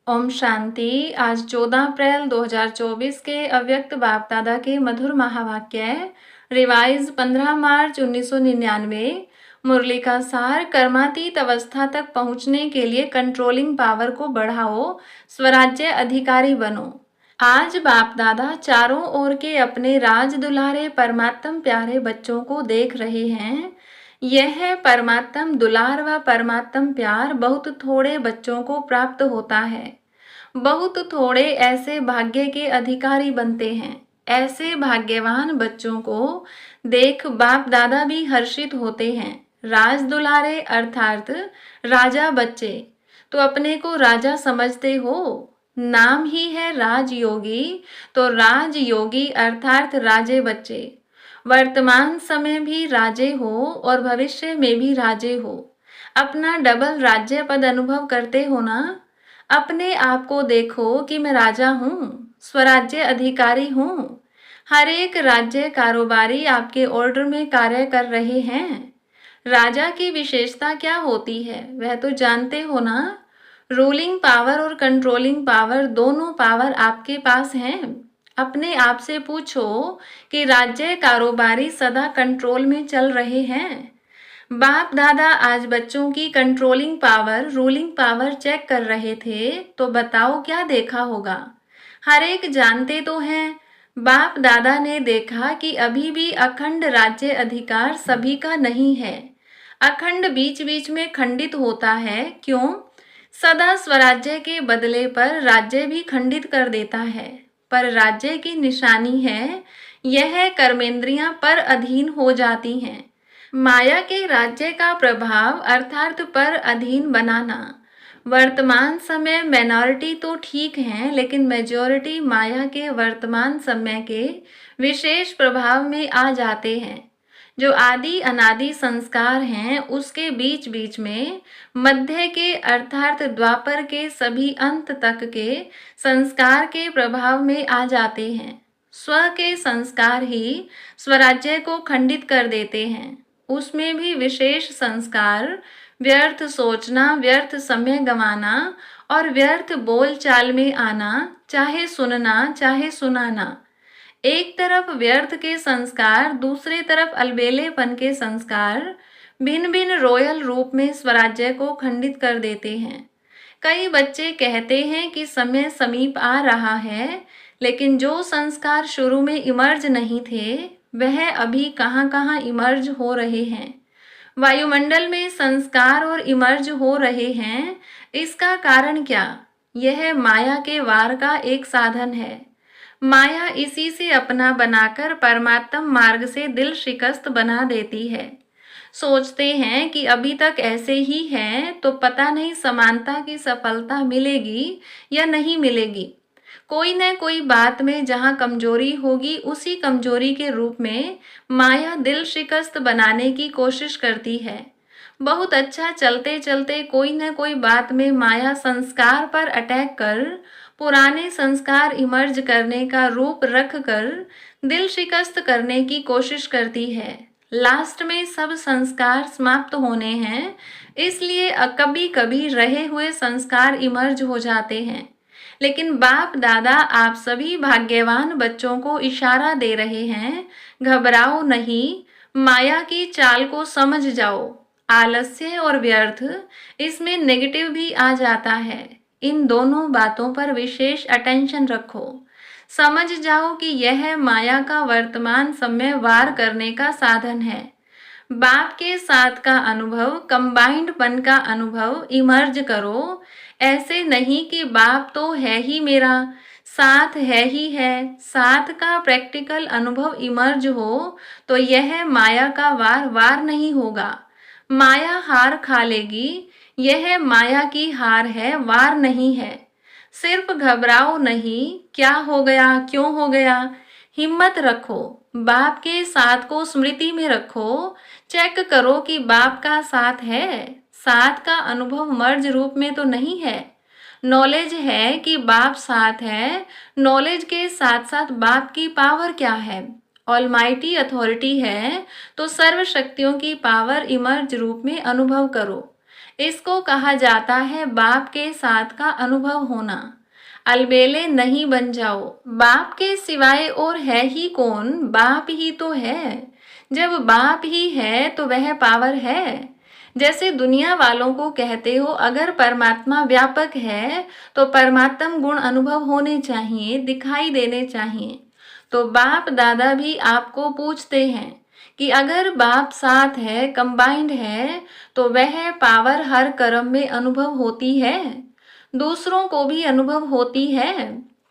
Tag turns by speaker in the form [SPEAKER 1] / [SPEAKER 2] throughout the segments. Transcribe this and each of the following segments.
[SPEAKER 1] ओम शांति। आज 14 अप्रैल 2024 के अव्यक्त बाप दादा के मधुर महावाक्य रिवाइज 15 मार्च 1999। मुरली का सार, कर्मातीत अवस्था तक पहुंचने के लिए कंट्रोलिंग पावर को बढ़ाओ, स्वराज्य अधिकारी बनो। आज बाप दादा चारों ओर के अपने राज दुलारे परमात्म प्यारे बच्चों को देख रहे हैं। यह परमात्म दुलार व परमात्म प्यार बहुत थोड़े बच्चों को प्राप्त होता है। बहुत थोड़े ऐसे भाग्य के अधिकारी बनते हैं। ऐसे भाग्यवान बच्चों को देख बाप दादा भी हर्षित होते हैं। राज दुलारे अर्थात राजा बच्चे, तो अपने को राजा समझते हो। नाम ही है राजयोगी, तो राजयोगी अर्थात राजे बच्चे। वर्तमान समय भी राजे हो और भविष्य में भी राजे हो। अपना डबल राज्य पद अनुभव करते हो ना। अपने आप को देखो कि मैं राजा हूँ, स्वराज्य अधिकारी हूँ। हर एक राज्य कारोबारी आपके ऑर्डर में कार्य कर रहे हैं। राजा की विशेषता क्या होती है वह तो जानते हो ना। रूलिंग पावर और कंट्रोलिंग पावर, दोनों पावर आपके पास हैं। अपने आप से पूछो कि राज्य कारोबारी सदा कंट्रोल में चल रहे हैं। बाप दादा आज बच्चों की controlling power, ruling power check कर रहे थे, तो बताओ क्या देखा होगा। हर एक जानते तो हैं। बाप दादा ने देखा कि अभी भी अखंड राज्य अधिकार सभी का नहीं है। अखंड बीच बीच में खंडित होता है। क्यों? सदा स्वराज्य के बदले पर राज्य भी खंडित कर देता है। पर राज्य की निशानी है, यह कर्मेंद्रियां पर अधीन हो जाती हैं। माया के राज्य का प्रभाव अर्थात पर अधीन बनाना। वर्तमान समय माइनॉरिटी तो ठीक है, लेकिन मेजॉरिटी माया के वर्तमान समय के विशेष प्रभाव में आ जाते हैं। जो आदि अनादि संस्कार हैं, उसके बीच बीच में मध्य के अर्थात द्वापर के सभी अंत तक के संस्कार के प्रभाव में आ जाते हैं। स्व के संस्कार ही स्वराज्य को खंडित कर देते हैं। उसमें भी विशेष संस्कार व्यर्थ सोचना, व्यर्थ समय गंवाना और व्यर्थ बोल चाल में आना, चाहे सुनना चाहे सुनाना। एक तरफ व्यर्थ के संस्कार, दूसरे तरफ अलबेलेपन के संस्कार भिन्न भिन्न रॉयल रूप में स्वराज्य को खंडित कर देते हैं। कई बच्चे कहते हैं कि समय समीप आ रहा है, लेकिन जो संस्कार शुरू में इमर्ज नहीं थे वह अभी कहाँ कहाँ इमर्ज हो रहे हैं। वायुमंडल में संस्कार और इमर्ज हो रहे हैं। इसका कारण क्या? यह माया के वार का एक साधन है। माया इसी से अपना बनाकर परमात्म मार्ग से दिल शिकस्त बना देती है। सोचते हैं कि अभी तक ऐसे ही है, तो पता नहीं समानता की सफलता मिलेगी या नहीं मिलेगी। कोई न कोई बात में जहाँ कमजोरी होगी, उसी कमजोरी के रूप में माया दिल शिकस्त बनाने की कोशिश करती है। बहुत अच्छा चलते चलते कोई न कोई बात में माया संस्कार पर अटैक कर पुराने संस्कार इमर्ज करने का रूप रख कर दिल शिकस्त करने की कोशिश करती है। लास्ट में सब संस्कार समाप्त होने हैं, इसलिए कभी कभी रहे हुए संस्कार इमर्ज हो जाते हैं। लेकिन बाप दादा आप सभी भाग्यवान बच्चों को इशारा दे रहे हैं, घबराओ नहीं, माया की चाल को समझ जाओ। आलस्य और व्यर्थ, इसमें नेगेटिव भी आ जाता है। इन दोनों बातों पर विशेष अटेंशन रखो। समझ जाओ कि यह माया का वर्तमान समय वार करने का साधन है। बाप के साथ का अनुभव, कंबाइंड पन का अनुभव इमर्ज करो। ऐसे नहीं कि बाप तो है ही मेरा, साथ है ही है। साथ का प्रैक्टिकल अनुभव इमर्ज हो तो यह माया का वार नहीं होगा। माया हार खा लेगी। यह माया की हार है, वार नहीं है। सिर्फ घबराओ नहीं, क्या हो गया, क्यों हो गया। हिम्मत रखो, बाप के साथ को स्मृति में रखो। चेक करो कि बाप का साथ है। साथ का अनुभव मर्ज रूप में तो नहीं है। नॉलेज है कि बाप साथ है। नॉलेज के साथ साथ बाप की पावर क्या है? ऑलमाइटी अथॉरिटी है, तो सर्व शक्तियों की पावर इमर्ज रूप में अनुभव करो। इसको कहा जाता है बाप के साथ का अनुभव होना। अलबेले नहीं बन जाओ, बाप के सिवाय और है ही कौन, बाप ही तो है। जब बाप ही है तो वह पावर है। जैसे दुनिया वालों को कहते हो अगर परमात्मा व्यापक है तो परमात्म गुण अनुभव होने चाहिए, दिखाई देने चाहिए। तो बाप दादा भी आपको पूछते हैं कि अगर बाप साथ है, कंबाइंड है, तो वह पावर हर कर्म में अनुभव होती है, दूसरों को भी अनुभव होती है।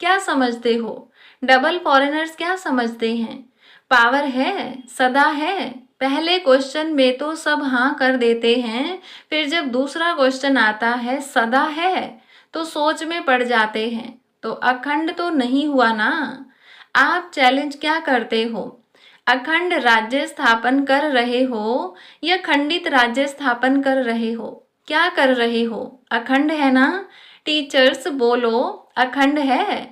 [SPEAKER 1] क्या समझते हो? डबल फॉरेनर्स क्या समझते हैं? पावर है, सदा है। पहले क्वेश्चन में तो सब हाँ कर देते हैं, फिर जब दूसरा क्वेश्चन आता है सदा है तो सोच में पड़ जाते हैं। तो अखंड तो नहीं हुआ ना। आप चैलेंज क्या करते हो? अखंड राज्य स्थापन कर रहे हो या खंडित राज्य स्थापन कर रहे हो? क्या कर रहे हो? अखंड है ना? टीचर्स बोलो अखंड है।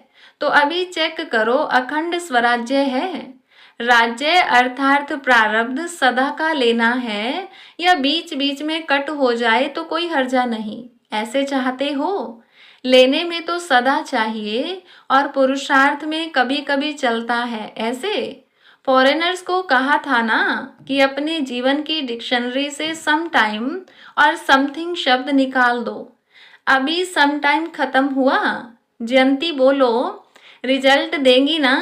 [SPEAKER 1] तो अभी चेक करो अखंड स्वराज्य है। राज्य अर्थात प्रारब्ध सदा का लेना है या बीच बीच में कट हो जाए तो कोई हर्जा नहीं, ऐसे चाहते हो? लेने में तो सदा चाहिए और पुरुषार्थ में कभी कभी चलता है ऐसे। फॉरेनर्स को कहा था ना कि अपने जीवन की डिक्शनरी से सम टाइम और समथिंग शब्द निकाल दो। अभी सम टाइम खत्म हुआ। जयंती बोलो रिजल्ट देंगी ना?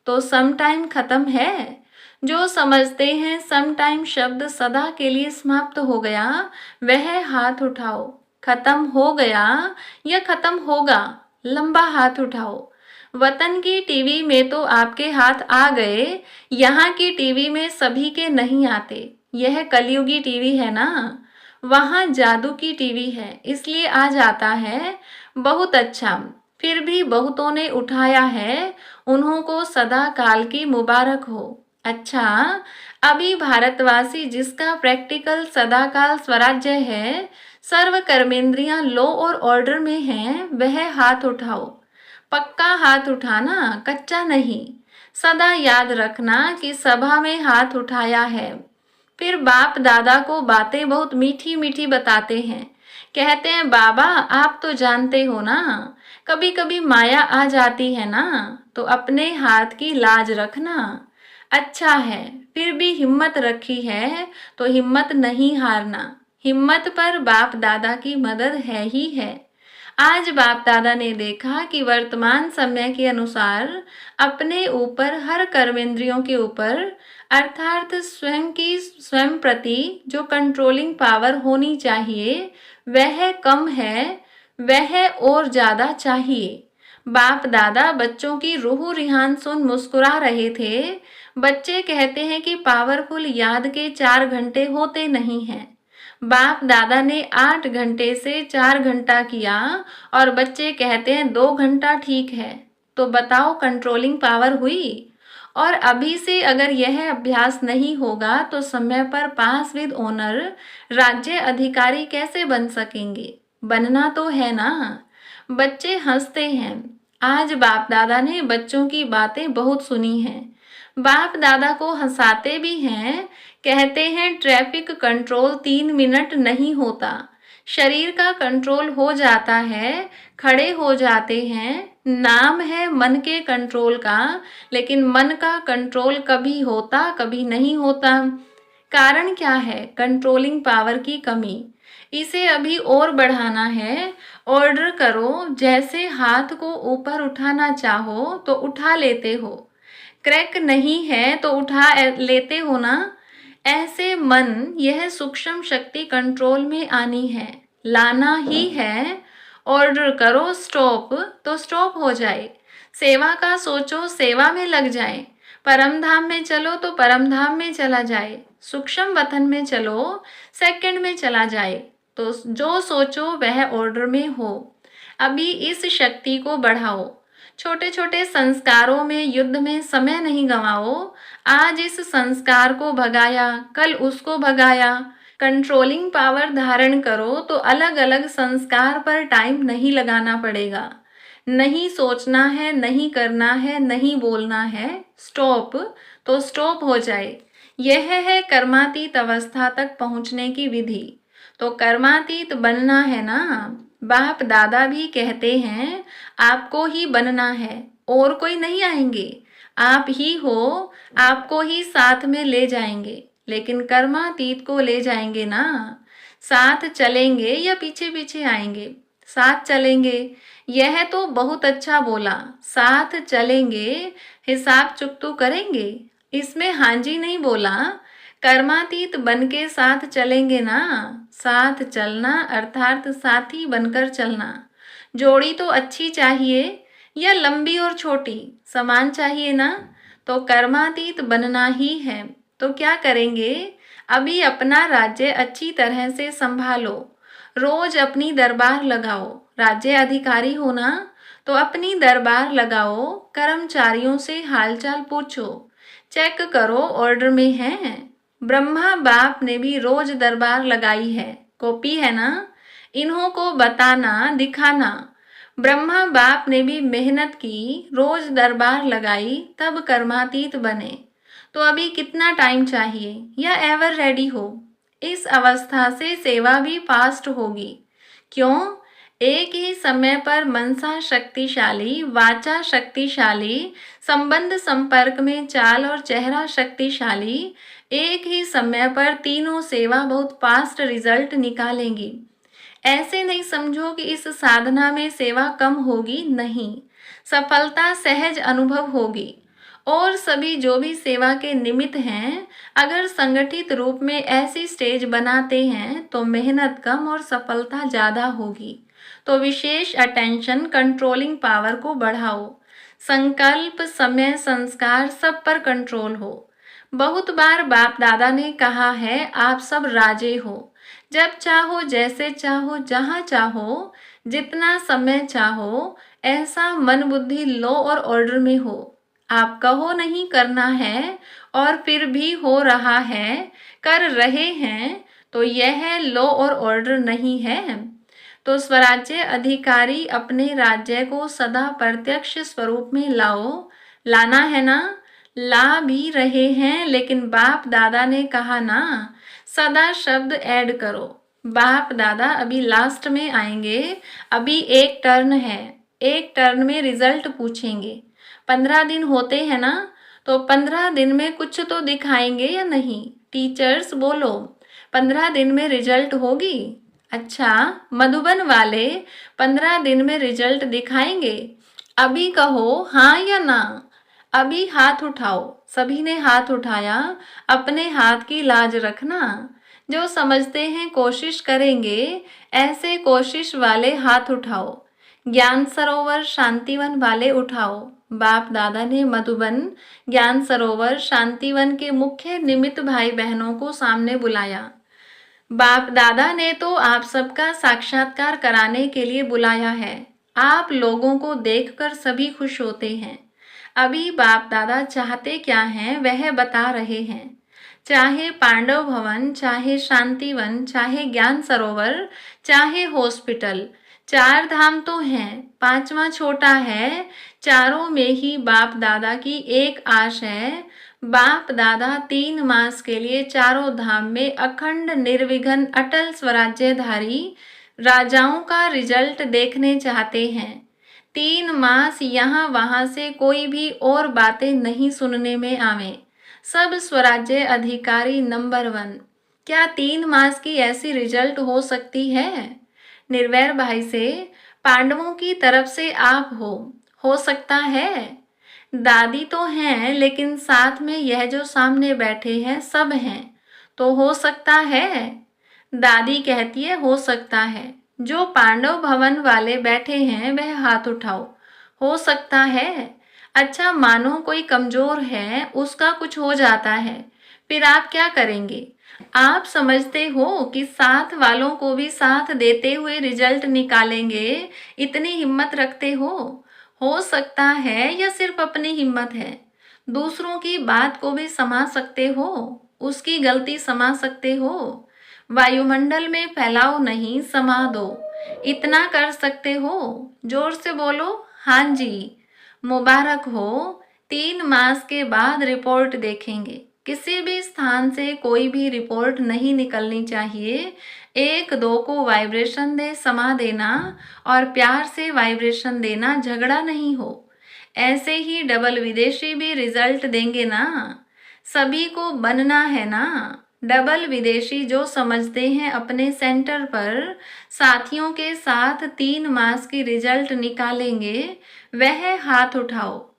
[SPEAKER 1] तो सम टाइम खत्म है। जो समझते हैं सम टाइम शब्द सदा के लिए समाप्त हो गया, वह हाथ उठाओ। खत्म हो गया या खत्म होगा? लंबा हाथ उठाओ। वतन की टीवी में तो आपके हाथ आ गए, यहाँ की टीवी में सभी के नहीं आते। यह कलयुगी टीवी है ना, वहाँ जादू की टीवी है इसलिए आ जाता है। बहुत अच्छा, फिर भी बहुतों ने उठाया है, उन्हों को सदा काल की मुबारक हो। अच्छा, अभी भारतवासी जिसका प्रैक्टिकल सदा काल स्वराज्य है, सर्व कर्मेंद्रियां लो और ऑर्डर में हैं, वह हाथ उठाओ। पक्का हाथ उठाना, कच्चा नहीं। सदा याद रखना कि सभा में हाथ उठाया है। फिर बाप दादा को बातें बहुत मीठी मीठी बताते हैं। कहते हैं बाबा आप तो जानते हो ना, कभी कभी माया आ जाती है ना, तो अपने हाथ की लाज रखना। अच्छा है, फिर भी हिम्मत रखी है तो हिम्मत नहीं हारना। हिम्मत पर बाप दादा की मदद है ही है। आज बाप दादा ने देखा कि वर्तमान समय के अनुसार अपने ऊपर, हर कर्मेंद्रियों के ऊपर अर्थात स्वयं की स्वयं प्रति जो कंट्रोलिंग पावर होनी चाहिए वह कम है, वह और ज्यादा चाहिए। बाप दादा बच्चों की रूह रिहान सुन मुस्कुरा रहे थे। बच्चे कहते हैं कि पावरफुल याद के 4 घंटे होते नहीं हैं। बाप दादा ने 8 घंटे से 4 घंटा किया और बच्चे कहते हैं 2 घंटा ठीक है। तो बताओ कंट्रोलिंग पावर हुई? और अभी से अगर यह अभ्यास नहीं होगा तो समय पर पास विद ऑनर राज्य अधिकारी कैसे बन सकेंगे? बनना तो है ना। बच्चे हंसते हैं। आज बाप दादा ने बच्चों की बातें बहुत सुनी हैं। बाप दादा को हंसाते भी हैं। कहते हैं ट्रैफिक कंट्रोल 3 मिनट नहीं होता, शरीर का कंट्रोल हो जाता है, खड़े हो जाते हैं। नाम है मन के कंट्रोल का, लेकिन मन का कंट्रोल कभी होता कभी नहीं होता। कारण क्या है? कंट्रोलिंग पावर की कमी। इसे अभी और बढ़ाना है। ऑर्डर करो, जैसे हाथ को ऊपर उठाना चाहो तो उठा लेते हो, क्रैक नहीं है तो उठा लेते हो ना। ऐसे मन, यह सूक्ष्म शक्ति कंट्रोल में आनी है, लाना ही है। ऑर्डर करो स्टॉप तो स्टॉप हो जाए। सेवा का सोचो, सेवा में लग जाए। परम धाम में चलो तो परम धाम में चला जाए। सूक्ष्म वतन में चलो, सेकंड में चला जाए। तो जो सोचो वह ऑर्डर में हो। अभी इस शक्ति को बढ़ाओ। छोटे छोटे संस्कारों में, युद्ध में समय नहीं गंवाओ। आज इस संस्कार को भगाया, कल उसको भगाया। कंट्रोलिंग पावर धारण करो तो अलग अलग संस्कार पर टाइम नहीं लगाना पड़ेगा। नहीं सोचना है, नहीं करना है, नहीं बोलना है, स्टॉप तो स्टॉप हो जाए। यह है कर्मातीत अवस्था तक पहुंचने की विधि। तो कर्मातीत बनना है ना। बाप दादा भी कहते हैं आपको ही बनना है, और कोई नहीं आएंगे, आप ही हो, आपको ही साथ में ले जाएंगे। लेकिन कर्मातीत को ले जाएंगे ना। साथ चलेंगे या पीछे पीछे आएंगे? साथ चलेंगे। यह तो बहुत अच्छा बोला, साथ चलेंगे, हिसाब चुकतू करेंगे, इसमें हाँ जी नहीं बोला। कर्मातीत बन के साथ चलेंगे ना। साथ चलना अर्थात साथी बनकर चलना। जोड़ी तो अच्छी चाहिए या लंबी और छोटी समान चाहिए ना। तो कर्मातीत बनना ही है। तो क्या करेंगे? अभी अपना राज्य अच्छी तरह से संभालो, रोज अपनी दरबार लगाओ। राज्य अधिकारी हो ना, तो अपनी दरबार लगाओ, कर्मचारियों से हालचाल पूछो, चेक करो ऑर्डर में है। ब्रह्मा बाप ने भी रोज दरबार लगाई है, कॉपी है ना। इन्हों को बताना दिखाना। ब्रह्मा बाप ने भी मेहनत की, रोज दरबार लगाई, तब कर्मातीत बने। तो अभी कितना टाइम चाहिए या एवर रेडी हो? इस अवस्था से सेवा भी फास्ट होगी। क्यों? एक ही समय पर मनसा शक्तिशाली, वाचा शक्तिशाली, संबंध संपर्क में चाल और चेहरा शक्तिशाली, एक ही समय पर तीनों सेवा बहुत फास्ट रिजल्ट निकालेंगी। ऐसे नहीं समझो कि इस साधना में सेवा कम होगी, नहीं, सफलता सहज अनुभव होगी। और सभी जो भी सेवा के निमित्त हैं, अगर संगठित रूप में ऐसी स्टेज बनाते हैं तो मेहनत कम और सफलता ज़्यादा होगी। तो विशेष अटेंशन कंट्रोलिंग पावर को बढ़ाओ। संकल्प, समय, संस्कार सब पर कंट्रोल हो। बहुत बार बाप दादा ने कहा है आप सब राजे हो, जब चाहो, जैसे चाहो, जहाँ चाहो, जितना समय चाहो, ऐसा मन बुद्धि लो और ऑर्डर में हो। आप कहो नहीं करना है और फिर भी हो रहा है, कर रहे हैं, तो यह लो और ऑर्डर नहीं है। तो स्वराज्य अधिकारी अपने राज्य को सदा प्रत्यक्ष स्वरूप में लाओ। लाना है ना। ला भी रहे हैं, लेकिन बाप दादा ने कहा ना, सदा शब्द ऐड करो। बाप दादा अभी लास्ट में आएंगे। अभी एक टर्न है, एक टर्न में रिजल्ट पूछेंगे। 15 दिन होते हैं ना, तो 15 दिन में कुछ तो दिखाएंगे या नहीं? टीचर्स बोलो, 15 दिन में रिजल्ट होगी? अच्छा, मधुबन वाले 15 दिन में रिजल्ट दिखाएंगे? अभी कहो हाँ या ना। अभी हाथ उठाओ। सभी ने हाथ उठाया। अपने हाथ की लाज रखना। जो समझते हैं कोशिश करेंगे, ऐसे कोशिश वाले हाथ उठाओ। ज्ञान सरोवर शांतिवन वाले उठाओ। बाप दादा ने मधुबन, ज्ञान सरोवर, शांतिवन के मुख्य निमित्त भाई बहनों को सामने बुलाया। बाप दादा ने तो आप सबका साक्षात्कार कराने के लिए बुलाया है। आप लोगों को देखकर सभी खुश होते हैं। अभी बाप दादा चाहते क्या हैं वह बता रहे हैं। चाहे पांडव भवन, चाहे शांतिवन, चाहे ज्ञान सरोवर, चाहे हॉस्पिटल, 4 धाम तो हैं, 5वां छोटा है। चारों में ही बाप दादा की एक आश है। बाप दादा 3 मास के लिए चारों धाम में अखंड निर्विघ्न अटल स्वराज्यधारी राजाओं का रिजल्ट देखने चाहते हैं। 3 मास यहाँ वहाँ से कोई भी और बातें नहीं सुनने में आवे। सब स्वराज्य अधिकारी नंबर 1। क्या 3 मास की ऐसी रिजल्ट हो सकती है? निर्वैर भाई से, पांडवों की तरफ से आप हो सकता है। दादी तो हैं, लेकिन साथ में यह जो सामने बैठे हैं सब हैं, तो हो सकता है। दादी कहती है हो सकता है। जो पांडव भवन वाले बैठे हैं वह हाथ उठाओ। हो सकता है। अच्छा, मानो कोई कमजोर है, उसका कुछ हो जाता है, फिर आप क्या करेंगे? आप समझते हो कि साथ वालों को भी साथ देते हुए रिजल्ट निकालेंगे, इतनी हिम्मत रखते हो सकता है या सिर्फ अपनी हिम्मत है? दूसरों की बात को भी समा सकते हो, उसकी गलती समा सकते हो। वायुमंडल में फैलाओ नहीं, समा दो। इतना कर सकते हो? जोर से बोलो हाँ जी। मुबारक हो। 3 मास के बाद रिपोर्ट देखेंगे। किसी भी स्थान से कोई भी रिपोर्ट नहीं निकलनी चाहिए। एक दो को वाइब्रेशन दे समा देना और प्यार से वाइब्रेशन देना झगड़ा नहीं हो। ऐसे ही डबल विदेशी भी रिजल्ट देंगे ना। सभी को बनना है ना। डबल विदेशी जो समझते हैं अपने सेंटर पर साथियों के साथ 3 मास की रिजल्ट निकालेंगे, वह हाथ उठाओ।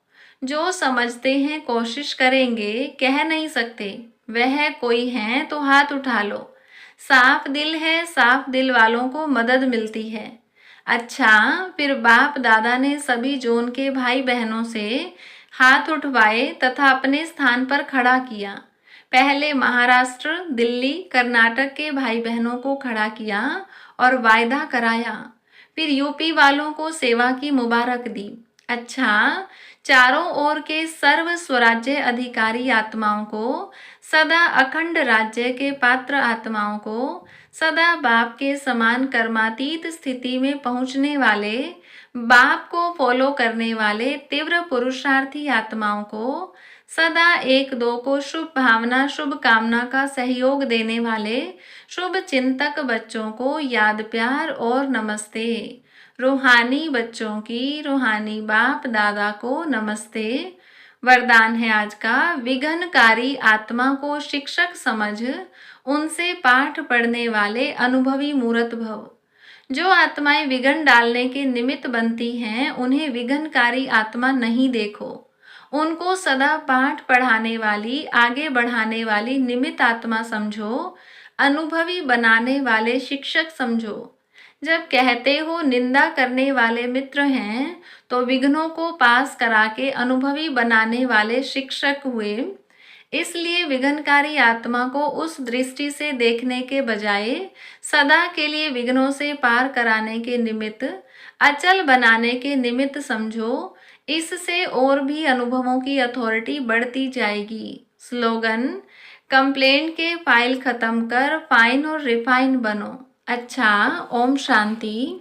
[SPEAKER 1] जो समझते हैं कोशिश करेंगे, कह नहीं सकते वह कोई है तो हाथ उठा लो। साफ दिल है, साफ दिल वालों को मदद मिलती है। अच्छा, फिर बाप दादा ने सभी जोन के भाई बहनों से हाथ उठवाए तथा अपने स्थान पर खड़ा किया। पहले महाराष्ट्र, दिल्ली, कर्नाटक के भाई बहनों को खड़ा किया और वायदा कराया। फिर यूपी वालों को सेवा की मुबारक दी। अच्छा, चारों ओर के सर्व स्वराज्य अधिकारी आत्माओं को, सदा अखंड राज्य के पात्र आत्माओं को, सदा बाप के समान कर्मातीत स्थिति में पहुंचने वाले, बाप को फॉलो करने वाले तीव्र पुरुषार्थी आत्माओं को, सदा एक दो को शुभ भावना शुभ कामना का सहयोग देने वाले शुभ चिंतक बच्चों को याद प्यार और नमस्ते। रूहानी बच्चों की रूहानी बाप दादा को नमस्ते। वरदान है आज का, विघ्नकारी आत्मा को शिक्षक समझ उनसे पाठ पढ़ने वाले अनुभवी मूर्त भव। जो आत्माएं विघ्न डालने के निमित्त बनती हैं, उन्हें विघ्नकारी आत्मा नहीं देखो। उनको सदा पाठ पढ़ाने वाली, आगे बढ़ाने वाली निमित्त आत्मा समझो, अनुभवी बनाने वाले शिक्षक समझो। जब कहते हो निंदा करने वाले मित्र हैं, तो विघ्नों को पास करा के अनुभवी बनाने वाले शिक्षक हुए। इसलिए विघ्नकारी आत्मा को उस दृष्टि से देखने के बजाय सदा के लिए विघ्नों से पार कराने के निमित्त, अचल बनाने के निमित्त समझो। इससे और भी अनुभवों की अथॉरिटी बढ़ती जाएगी। स्लोगन, कंप्लेंट के फाइल खत्म कर फाइन और रिफाइन बनो। अच्छा, ओम शांति।